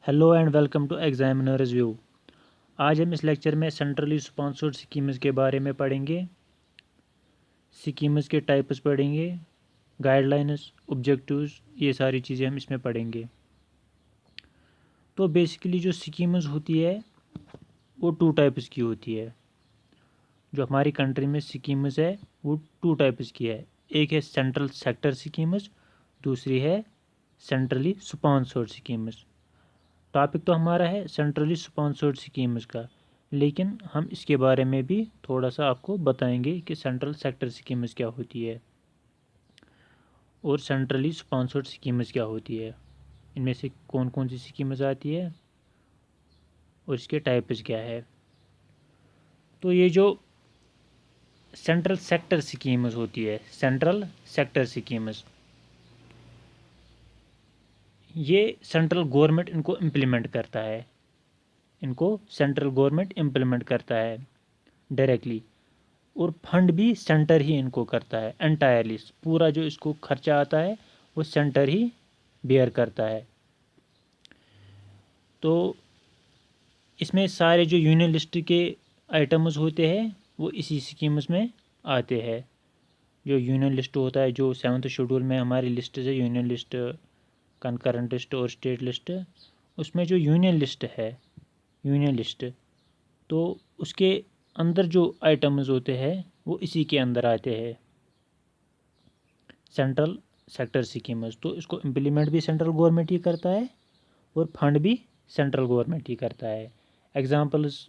Hello and welcome to examiners view. आज हम इस लेक्चर में सेंट्रली स्पॉन्सर्ड स्कीम्स के बारे में पढ़ेंगे। स्कीम्स के टाइप्स पढ़ेंगे, गाइडलाइंस, ऑब्जेक्टिव्स, ये सारी चीज़ें हम इसमें पढ़ेंगे। तो बेसिकली जो स्कीम्स होती है वो टू टाइप्स की होती है। जो हमारी कंट्री में स्कीम्स है वो टू टाइप्स की है। एक है सेंट्रल सेक्टर स्कीम्स, दूसरी है सेंट्रली स्पॉन्सर्ड स्कीम्स। टॉपिक तो हमारा है सेंट्रली स्पॉन्सर्ड स्कीम्स का, लेकिन हम इसके बारे में भी थोड़ा सा आपको बताएंगे कि सेंट्रल सेक्टर स्कीम्स क्या होती है और सेंट्रली स्पॉन्सर्ड स्कीम्स क्या होती है, इनमें से कौन कौन सी स्कीम्स आती है और इसके टाइप्स क्या है। तो ये जो सेंट्रल सेक्टर स्कीम्स होती है, सेंट्रल सेक्टर स्कीम्स, ये सेंट्रल गवर्नमेंट इनको इम्प्लीमेंट करता है। इनको सेंट्रल गवर्नमेंट इम्प्लीमेंट करता है डायरेक्टली, और फंड भी सेंटर ही इनको करता है एंटायरली। पूरा जो इसको खर्चा आता है वो सेंटर ही बेयर करता है। तो इसमें सारे जो यूनियन लिस्ट के आइटम्स होते हैं वो इसी स्कीम्स में आते हैं। जो यूनियन लिस्ट होता है, जो 7th शेड्यूल में हमारी लिस्ट है, यूनियन लिस्ट, कंकरेंट लिस्ट और स्टेट लिस्ट, उसमें जो यूनियन लिस्ट है, यूनियन लिस्ट, तो उसके अंदर जो आइटम्स होते हैं वो इसी के अंदर आते हैं, सेंट्रल सेक्टर स्कीम्स। तो इसको इम्प्लीमेंट भी सेंट्रल गवर्नमेंट ही करता है और फंड भी सेंट्रल गवर्नमेंट ही करता है। एग्जांपल्स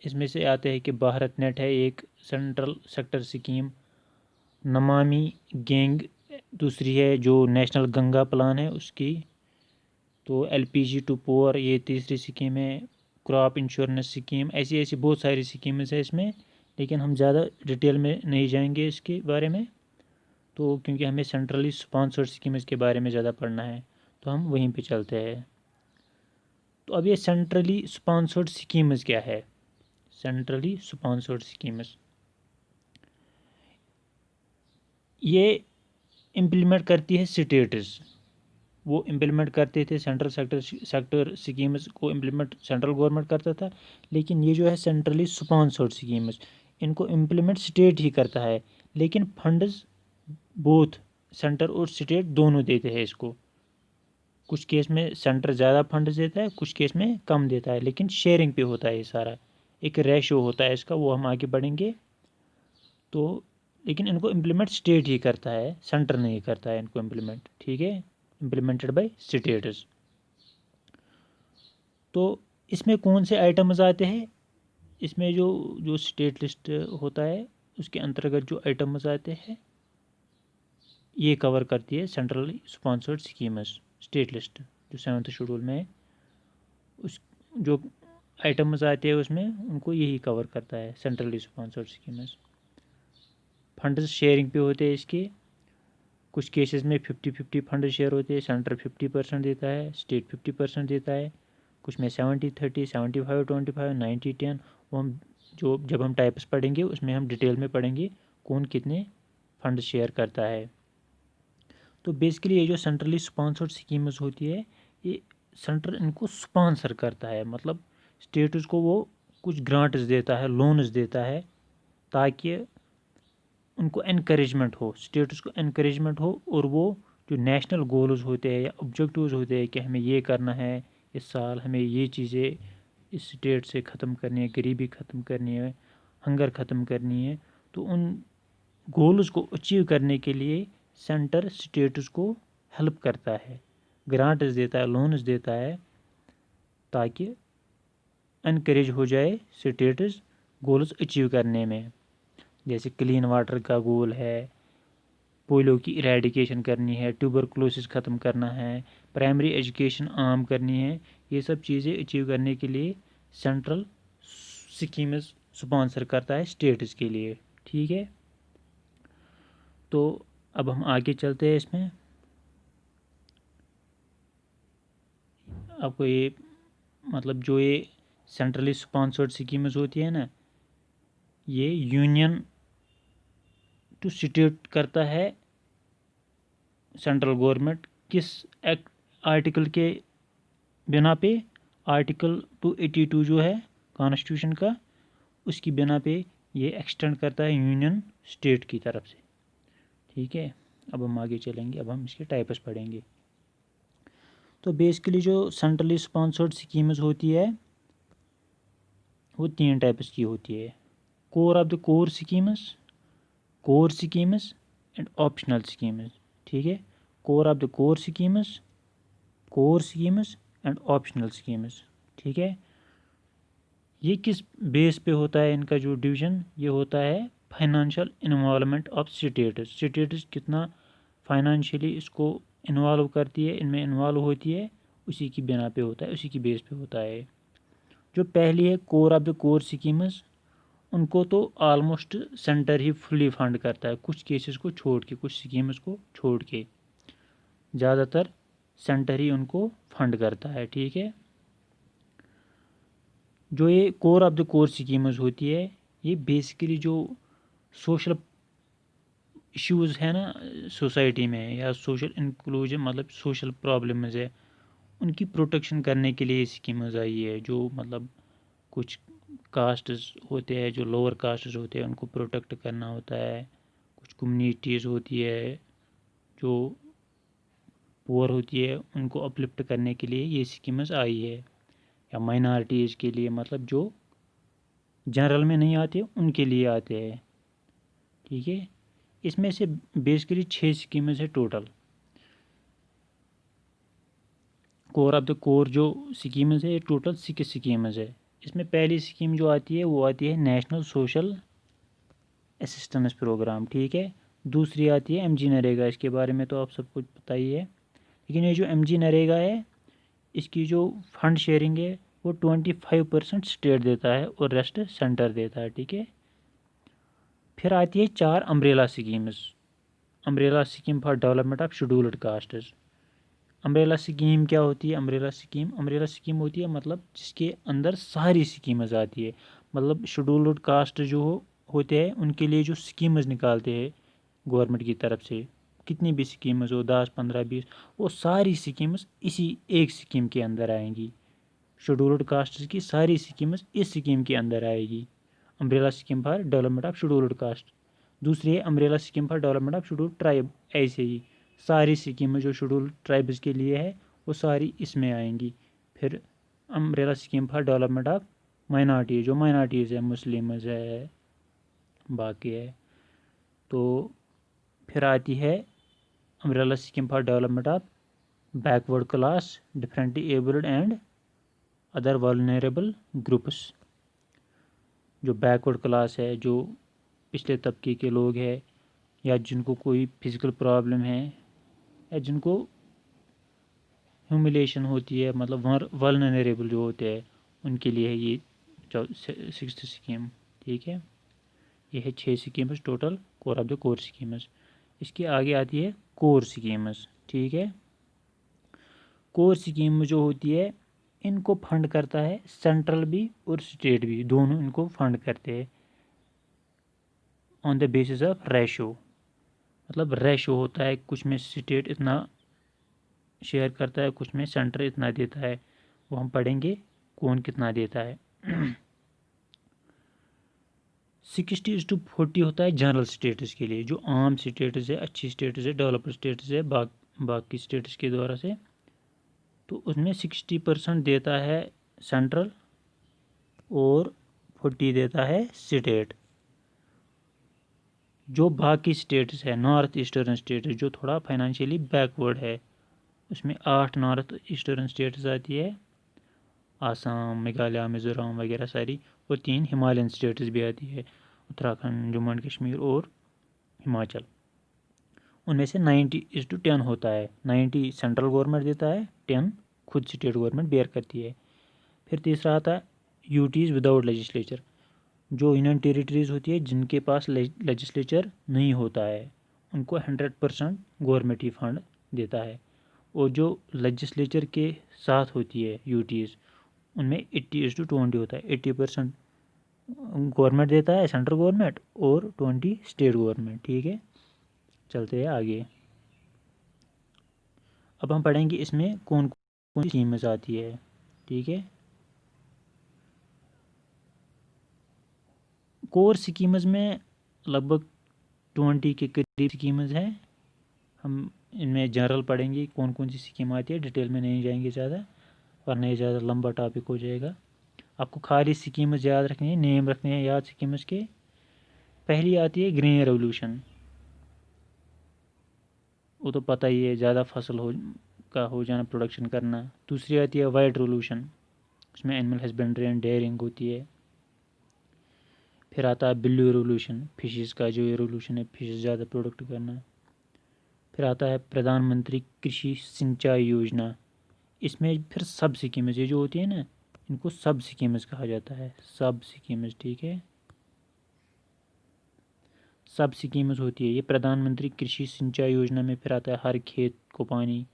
इसमें से आते हैं कि भारत नेट है एक central sector scheme, Namami gang दूसरी है, जो नेशनल गंगा प्लान है उसकी, तो एलपीजी टू पोअर ये तीसरी स्कीम है, क्रॉप इंश्योरेंस स्कीम, ऐसी ऐसी बहुत सारी स्कीम्स है इसमें, लेकिन हम ज़्यादा डिटेल में नहीं जाएंगे इसके बारे में। तो क्योंकि हमें सेंट्रली स्पॉन्सर्ड स्कीम्स के बारे में ज़्यादा पढ़ना है तो हम वहीं पे चलते हैं। तो अब ये सेंट्रली स्पॉन्सर्ड स्कीम्स क्या है। सेंट्रली स्पॉन्सर्ड स्कीम्स ये इम्प्लीमेंट करती है स्टेट्स। वो इम्प्लीमेंट करते थे, सेंट्रल सेक्टर स्कीम्स को इम्प्लीमेंट सेंट्रल गवर्नमेंट करता था, लेकिन ये जो है सेंट्रली स्पॉन्सर्ड स्कीम्स, इनको इम्प्लीमेंट स्टेट ही करता है, लेकिन फंड्स बोथ सेंटर और स्टेट दोनों देते हैं इसको। कुछ केस में सेंटर ज़्यादा फंड देता है, कुछ केस में कम देता है, लेकिन शेयरिंग पे होता है ये सारा, एक रेशो होता है इसका, वो हम आगे बढ़ेंगे। तो लेकिन इनको इम्प्लीमेंट स्टेट ही करता है, सेंटर नहीं करता है इनको इम्प्लीमेंट, ठीक है, इम्प्लीमेंटेड बाय स्टेट्स। तो इसमें कौन से आइटम्स आते हैं, इसमें जो जो स्टेट लिस्ट होता है उसके अंतर्गत जो आइटम्स आते हैं ये कवर करती है centrally sponsored schemes. State list जो 7th शेड्यूल में है, उस जो आइटम्स आते हैं उसमें उनको यही कवर करता है, centrally sponsored schemes. Funds sharing पे होते हैं इसके, कुछ केसेस में 50-50 फंड शेयर होते हैं, सेंटर 50% देता है, स्टेट 50% देता है, कुछ में 70-30, 75-25, 90-10। वो हम जो जब हम टाइप्स पढ़ेंगे उसमें हम डिटेल में पढ़ेंगे कौन कितने फंड शेयर करता है। तो बेसिकली ये जो सेंट्रली स्पॉन्सर्ड स्कीम्स होती है, ये सेंटर इनको स्पॉन्सर करता है, मतलब स्टेट उसको वो कुछ ग्रांट्स देता है, लोन्स देता है, ताकि उनको इनक्रेजमेंट हो, स्टेट उसको इनक्रेजमेंट हो, और वो जो नेशनल गोल्स होते हैं या ऑब्जेक्टिव्स होते हैं कि हमें ये करना है, इस साल हमें ये चीज़ें इस स्टेट से ख़त्म करनी है, गरीबी ख़त्म करनी है, हंगर ख़त्म करनी है, तो उन गोल्स को अचीव करने के लिए सेंटर स्टेट्स को हेल्प करता है, ग्रांट्स देता है, लोन्स देता है, ताकि इनक्रेज हो जाए स्टेट्स गोल्स अचीव करने में। जैसे क्लीन वाटर का गोल है, पोलियो की इरेडिकेशन करनी है, ट्यूबरक्लोसिस ख़त्म करना है, प्राइमरी एजुकेशन आम करनी है, ये सब चीज़ें अचीव करने के लिए सेंट्रल स्कीम्स स्पॉन्सर करता है स्टेट्स के लिए, ठीक है। तो अब हम आगे चलते हैं इसमें। आपको ये मतलब जो ये सेंट्रली स्पॉन्सर्ड स्कीम्स होती है ना, ये यूनियन टू स्टेट करता है सेंट्रल गवर्नमेंट, किस एक्ट आर्टिकल के बिना पे आर्टिकल 282 जो है कॉन्स्टिट्यूशन का, उसकी बिना पे ये एक्सटेंड करता है यूनियन स्टेट की तरफ से। ठीक है, अब हम आगे चलेंगे, अब हम इसके टाइप्स पढ़ेंगे। तो बेसिकली जो सेंट्रली स्पॉन्सर्ड स्कीम्स होती है वो 3 टाइप्स की होती है। Core of the core schemes and optional schemes. ठीक है, core of the core schemes and optional schemes. ठीक है, ये किस बेस पे होता है इनका जो डिवीज़न, ये होता है फाइनेंशियल इन्वॉल्वमेंट ऑफ स्टेट्स कितना फाइनेंशियली इसको इन्वॉल्व करती है, इनमें इन्वॉल्व होती है, उसी की बिना पे होता है, उसी की बेस पे होता है। जो पहली है core of the core schemes, उनको तो ऑलमोस्ट सेंटर ही फुली फंड करता है, कुछ केसेस को छोड़ के, कुछ स्कीम्स को छोड़ के ज़्यादातर सेंटर ही उनको फंड करता है। ठीक है, जो ये core of the core schemes होती है, ये बेसिकली जो सोशल इश्यूज़ है ना सोसाइटी में, या सोशल इंक्लूजन मतलब सोशल प्रॉब्लम्स है, उनकी प्रोटेक्शन करने के लिए स्कीम्स आई है। जो मतलब कुछ कास्ट्स होते हैं, जो लोअर कास्ट्स होते हैं, उनको प्रोटेक्ट करना होता है। कुछ कम्युनिटीज़ होती है जो पुअर होती है, उनको अपलिफ्ट करने के लिए ये स्कीम्स आई है। या माइनॉरिटीज़ के लिए, मतलब जो जनरल में नहीं आते उनके लिए आते हैं। ठीक है, इसमें से बेसिकली 6 स्कीम्स है total. Core of the core जो स्कीम्स है, टोटल 6 स्कीम्स है। इसमें पहली स्कीम जो आती है वो आती है नेशनल सोशल असिस्टेंस प्रोग्राम। ठीक है, दूसरी आती है एमजी नरेगा, इसके बारे में तो आप सब कुछ पता ही है। लेकिन ये जो एमजी नरेगा है, इसकी जो फंड शेयरिंग है वो 25% स्टेट देता है और रेस्ट सेंटर देता है। ठीक है, फिर आती है 4 umbrella schemes. Umbrella scheme for development of scheduled castes. Umbrella scheme क्या होती है? अम्ब्रेला स्कीम होती है मतलब जिसके अंदर सारी स्कीम्स आती है। मतलब शेड्यूल्ड कास्ट जो होते हैं उनके लिए जो स्कीम्स निकालते हैं गवर्नमेंट की तरफ से, कितनी भी स्कीम्स हो, 10, 15, 20, वो सारी स्कीम्स इसी एक स्कीम के अंदर आएंगी। शेड्यूल्ड कास्ट की सारी स्कीम्स इस स्कीम के अंदर आएगी, umbrella scheme for development of scheduled caste. दूसरी है umbrella scheme for development of scheduled tribe. ऐसे ही सारी स्कीमें जो शेड्यूल्ड ट्राइब्स के लिए है वो सारी इसमें आएंगी। फिर umbrella scheme for development of minority, जो माइनॉरिटीज़ है, मुस्लिम्स है, बाकी है। तो फिर आती है umbrella scheme for development of backward class, differently abled and other vulnerable groups. जो बैकवर्ड क्लास है, जो पिछले तबके के लोग हैं, या जिनको कोई फिज़िकल प्रॉब्लम है, या जिनको ह्यूमिलेशन होती है, मतलब वल्नरेबल जो होते हैं, उनके लिए है ये 6th स्कीम। ठीक है, ये है 6 schemes total core of the core schemes. इसके आगे आती है कोर स्कीम्स। ठीक है, कोर स्कीम जो होती है इनको फंड करता है सेंट्रल भी और स्टेट भी, दोनों इनको फंड करते हैं on the basis of ratio. मतलब रेशो होता है, कुछ में स्टेट इतना शेयर करता है, कुछ में सेंटर इतना देता है, वो हम पढ़ेंगे कौन कितना देता है। 60:40 होता है जनरल स्टेटस के लिए, जो आम स्टेटस है, अच्छी स्टेटस है, डेवलप्ड स्टेटस है, बाकी स्टेटस के द्वारा से। तो उसमें 60% देता है सेंट्रल और 40 देता है स्टेट। जो बाकी स्टेट्स है, नॉर्थ ईस्टर्न स्टेट्स जो थोड़ा फाइनेंशियली बैकवर्ड है, उसमें 8 नॉर्थ ईस्टर्न स्टेट्स आती है, आसाम, मेघालय, मिज़ोरम वगैरह सारी, और 3 हिमालयन स्टेट्स भी आती है, उत्तराखंड, जम्मू एंड कश्मीर और हिमाचल। उनमें से 90:10 होता है, 90 सेंट्रल गवर्नमेंट देता है, 10 खुद स्टेट गवर्नमेंट बेयर करती है। फिर तीसरा आता है यूटीज़ विदाउट लेजिस्लेचर, जो यूनियन टेरिटरीज होती है जिनके पास लेजिस्लेचर नहीं होता है, उनको 100% गवर्नमेंट ही फंड देता है। और जो लेजिस्लेचर के साथ होती है यूटीज़, उनमें 80:20 होता है, 80% गवर्नमेंट देता है, सेंट्रल गवर्नमेंट, और 20 स्टेट गवर्नमेंट। ठीक है, चलते हैं आगे। अब हम पढ़ेंगे इसमें कौन कौन सी स्कीम्स आती है, ठीक है। कोर स्कीम्स में लगभग 20 के करीब स्कीम्स हैं। हम इनमें जनरल पढ़ेंगे कौन कौन सी स्कीम आती है, डिटेल में नहीं जाएंगे ज़्यादा, वरना ये ज़्यादा लंबा टॉपिक हो जाएगा। आपको खाली स्कीम्स याद रखनी है, नेम रखने हैं याद स्कीम्स के। पहली आती है ग्रीन रेवोल्यूशन, वो तो पता ही है, ज़्यादा फसल हो जाना, प्रोडक्शन करना। दूसरी आती है वाइट रेवोल्यूशन, उसमें एनिमल हस्बेंड्री एंड डेयरिंग होती है। फिर आता है ब्लू रेवोल्यूशन, फिशेस का जो रेवोल्यूशन है, फिशेस ज़्यादा प्रोडक्ट करना। फिर आता है प्रधानमंत्री कृषि सिंचाई योजना, इसमें फिर सब स्कीम्स ये जो होती है ना, इनको सब स्कीम्स कहा जाता है, सब स्कीम्स, ठीक है। सब स्कीम्स होती है ये प्रधानमंत्री कृषि सिंचाई योजना में। फिर आता है हर खेत को पानी,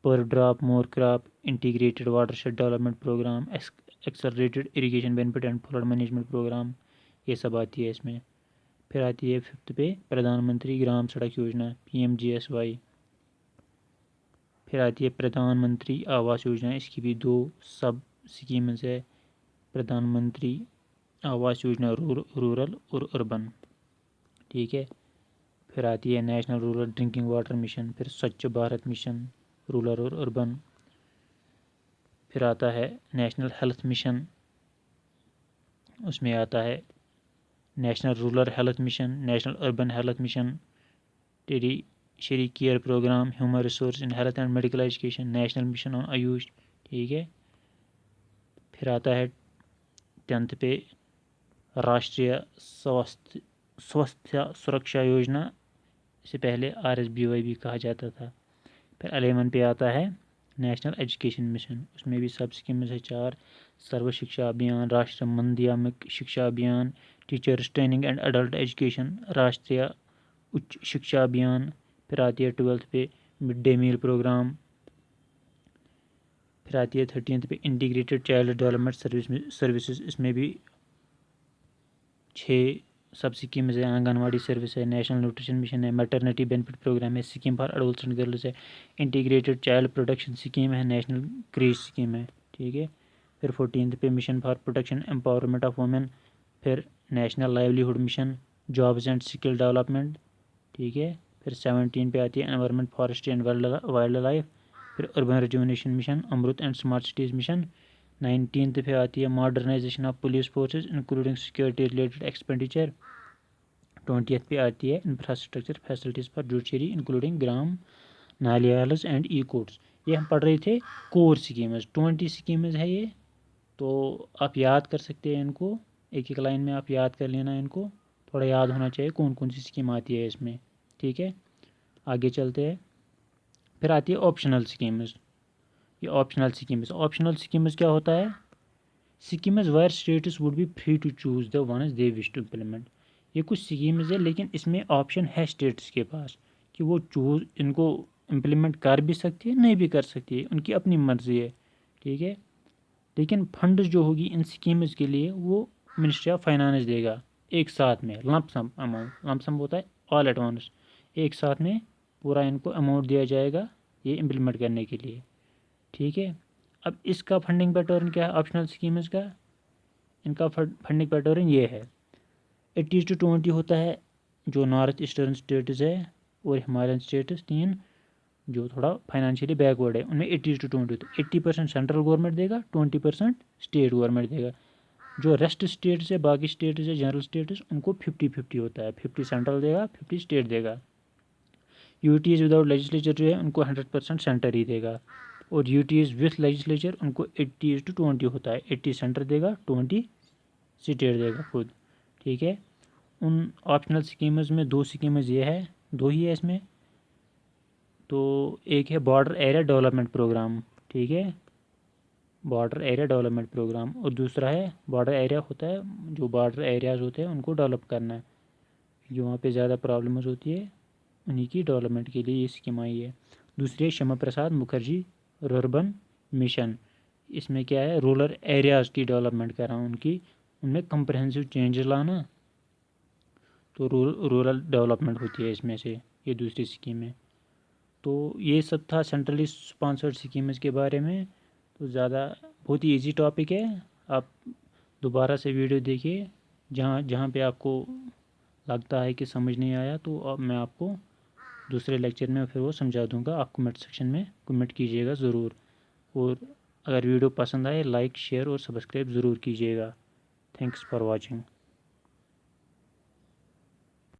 पर drop more crop, integrated watershed development programme, accelerated irrigation benefit and flood management programme, ये सब आती है इसमें। फिर आती है 5th पे प्रधानमंत्री ग्राम सड़क योजना, PMGSY। फिर आती है प्रधानमंत्री आवास योजना, इसकी भी 2 सब स्कीम्स है, प्रधानमंत्री आवास योजना रूरल और अर्बन, ठीक है। फिर आती है national rural drinking water mission, फिर स्वच्छ भारत मिशन रूरल और अर्बन। फिर आता है नेशनल हेल्थ मिशन, उसमें आता है national rural health mission, national urban health mission, tertiary care programme, human resource in health and medical education, national mission on AYUSH, ठीक है। फिर आता है 10th पे राष्ट्रीय स्वास्थ्य सुरक्षा योजना, इससे पहले RSBY भी कहा जाता था। फिर 11 पे आता है नेशनल एजुकेशन मिशन, उसमें भी सब स्कीम्स है 4, सर्व शिक्षा अभियान, राष्ट्रीय माध्यमिक शिक्षा अभियान, teachers training and adult education, राष्ट्रीय उच्च शिक्षा अभियान। फिर आती है 12th पे मिड डे मील प्रोग्राम। फिर आती है 13th पे इंटीग्रेटेड चाइल्ड डेवलपमेंट सर्विसेज, इसमें भी 6 सब स्कीम्स है, आंगनवाड़ी सर्विस है, नेशनल न्यूट्रिशन मिशन है, मैटरनिटी बेनिफिट प्रोग्राम है, स्कीम फॉर एडोल्सेंट गर्ल्स है, इंटीग्रेटेड चाइल्ड प्रोटेक्शन स्कीम है, नेशनल क्रेज स्कीम है, ठीक है। फिर 14th पे mission for protection empowerment of women, फिर national livelihood mission, jobs and skill development, ठीक है। फिर 17 पे आती है environment forestry and wild life, फिर urban rejuvenation mission, AMRUT and smart cities mission. 19th पे आती है modernisation of police forces including security related expenditure. 20th पे आती है infrastructure facilities for judiciary including Gram Nyayalaya and E courts. ये हम पढ़ रहे थे कोर स्कीम्स, 20 स्कीम्स है ये, तो आप याद कर सकते हैं इनको, एक एक लाइन में आप याद कर लेना, इनको थोड़ा याद होना चाहिए कौन कौन सी स्कीम आती है इसमें, ठीक है। आगे चलते हैं। फिर आती है ऑप्शनल स्कीम्स, ये ऑप्शनल स्कीम्स क्या होता है, schemes where states would be free to choose the ones they wish to implement. ये कुछ स्कीम्स है लेकिन इसमें ऑप्शन है स्टेट्स के पास कि वो चूज इनको इम्प्लीमेंट कर भी सकती है, नहीं भी कर सकती है, उनकी अपनी मर्जी है, ठीक है। लेकिन फंड जो होगी इन स्कीम्स के लिए वो मिनिस्ट्री ऑफ फाइनेंस देगा, एक साथ में लंप सम अमाउंट, लंप सम होता है ऑल एट वंस, एक साथ में पूरा इनको अमाउंट दिया जाएगा ये इम्प्लीमेंट करने के लिए, ठीक है। अब इसका फंडिंग पैटर्न क्या है ऑप्शनल स्कीम्स का, इनका फंडिंग पैटर्न ये है 80-20 होता है जो नॉर्थ ईस्टर्न स्टेट्स है और हिमालयन स्टेट्स 3 जो थोड़ा फाइनेंशियली बैकवर्ड है, उनमें 80-20 होता है। 80% सेंट्रल गवर्नमेंट देगा, 20% स्टेट गवर्नमेंट देगा। जो रेस्ट स्टेट्स है, बाकी स्टेट्स है, जनरल स्टेट्स, उनको 50-50 होता है, 50 सेंट्रल देगा, 50 स्टेट देगा। यूटीज़ विदाउट लेजिस्लेचर जो है उनको 100% सेंटर ही देगा, और यूटीज़ विथ लेजिस्लेचर उनको 80-20 होता है, 80 सेंटर देगा, 20 स्टेट देगा खुद, ठीक है। उन ऑप्शनल स्कीम्स में 2 स्कीम्स ये है, 2 ही है इसमें, तो एक है बॉर्डर एरिया डेवलपमेंट प्रोग्राम, ठीक है, बॉर्डर एरिया डेवलपमेंट प्रोग्राम, और दूसरा है बॉर्डर एरिया होता है जो बॉर्डर एरियाज़ होते हैं उनको डेवलप करना है, जो वहाँ पे ज़्यादा प्रॉब्लम्स होती है उन्हीं की डेवलपमेंट के लिए ये स्कीम आई है। दूसरी है श्यामा प्रसाद मुखर्जी रूरबन मिशन, इसमें क्या है रूरल एरियाज़ की डेवलपमेंट कर रहा हूँ उनकी, उनमें कंप्रहेंसिव चेंजेस लाना, तो रूरल डेवलपमेंट होती है इसमें से, ये दूसरी स्कीम है। तो ये सब था सेंट्रली स्पॉन्सर्ड स्कीम्स के बारे में। तो ज़्यादा बहुत ही इजी टॉपिक है, आप दोबारा से वीडियो देखिए। जहाँ जहाँ पे आपको लगता है कि समझ नहीं आया तो अब मैं आपको दूसरे लेक्चर में फिर वो समझा दूंगा। आप कमेंट सेक्शन में कमेंट कीजिएगा ज़रूर। और अगर वीडियो पसंद आए लाइक शेयर और सब्सक्राइब ज़रूर कीजिएगा। Thanks for watching.